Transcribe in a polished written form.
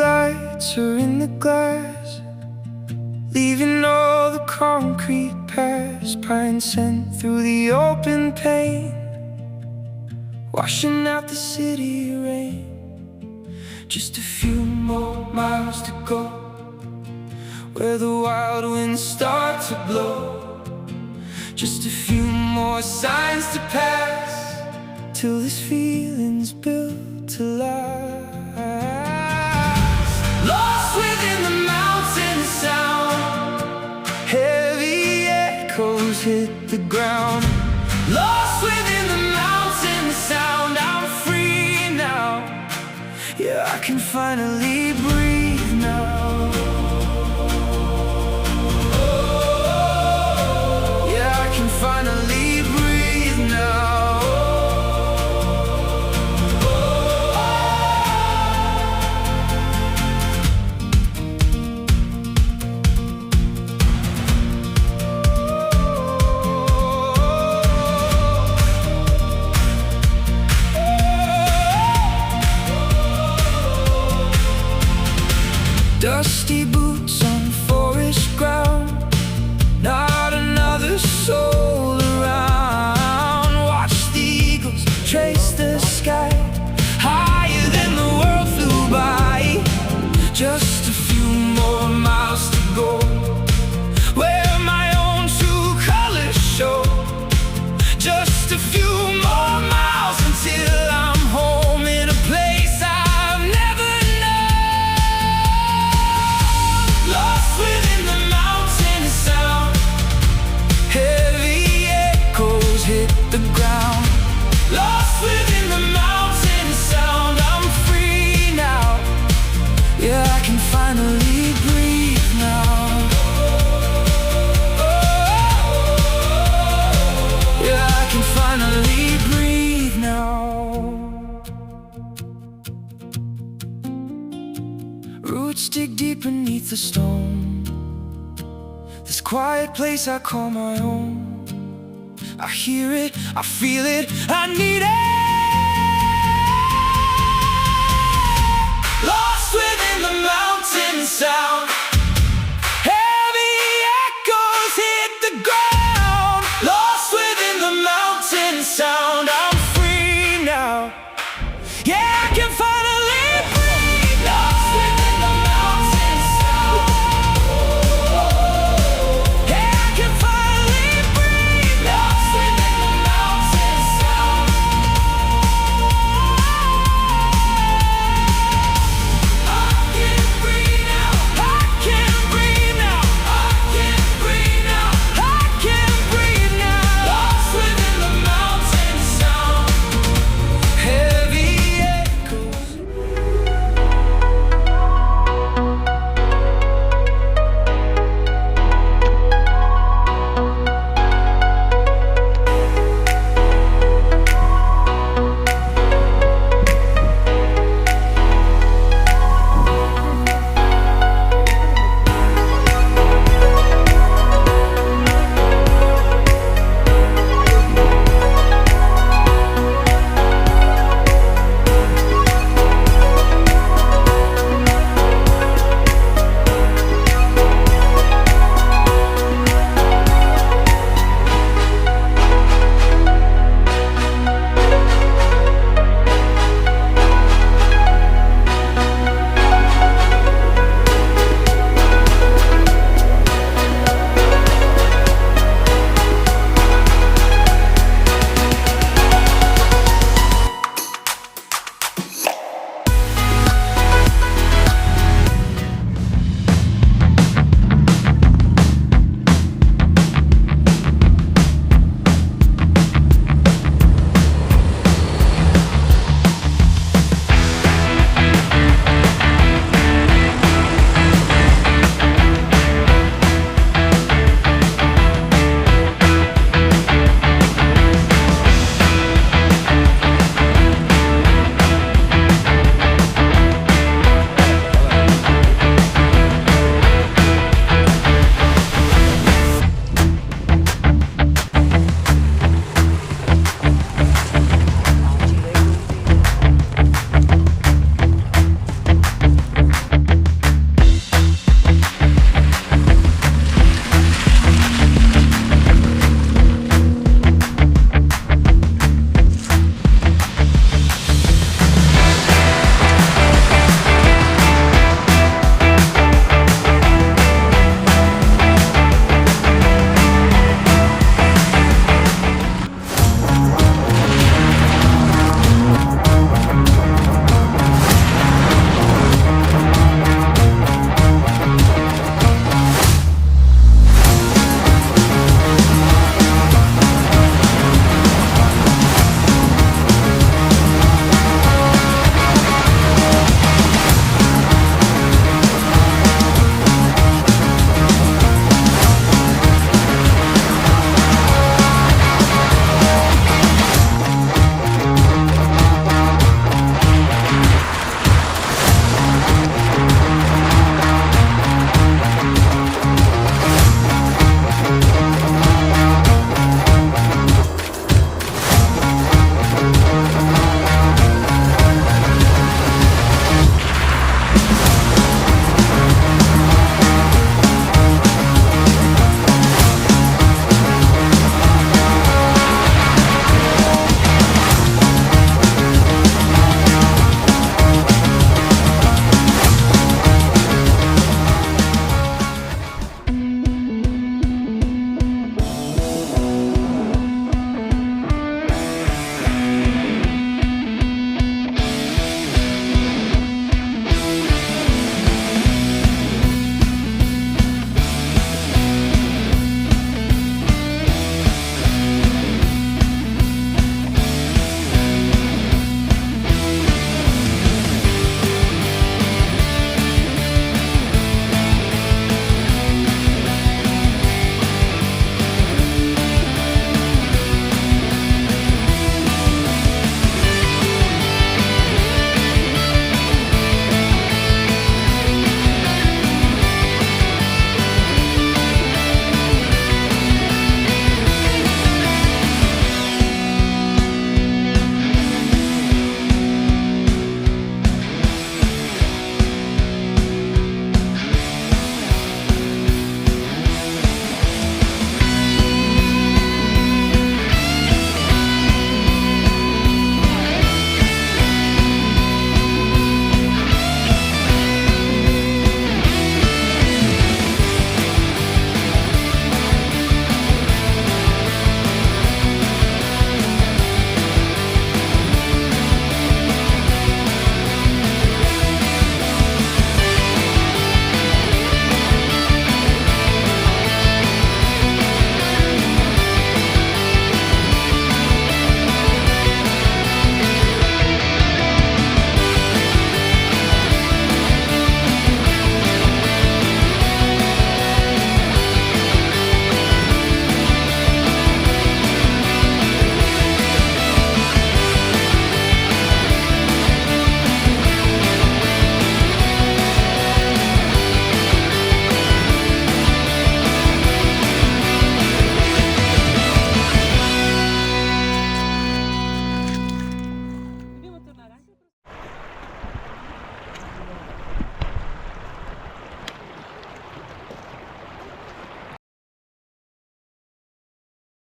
lights are in the glass, leaving all the concrete past. Pine scent through the open pane, washing out the city rain. Just a few more miles to go, where the wild winds start to blow. Just a few more signs to pass, till this feeling's built to last. Lost within the mountain sound, heavy echoes hit the ground. Lost within the mountain sound, I'm free now. Yeah, I can finally breathe now. Yeah, I can finally breathe now. Dusty boots on forest ground, not another soul around. Watch the eagles trace the sky, higher than the world flew by. Just a few more miles to go, where my own true colors show. Just a few more miles until I'm home in a place I've never known. Lost within the mountain sound, heavy echoes hit the ground. Lost within the mountain sound, I'm free now. Yeah, I can finally breathe now. Yeah, I can finally breathe now. Roots dig deep beneath the stone, this quiet place I call my own. I hear it, I feel it, I need it.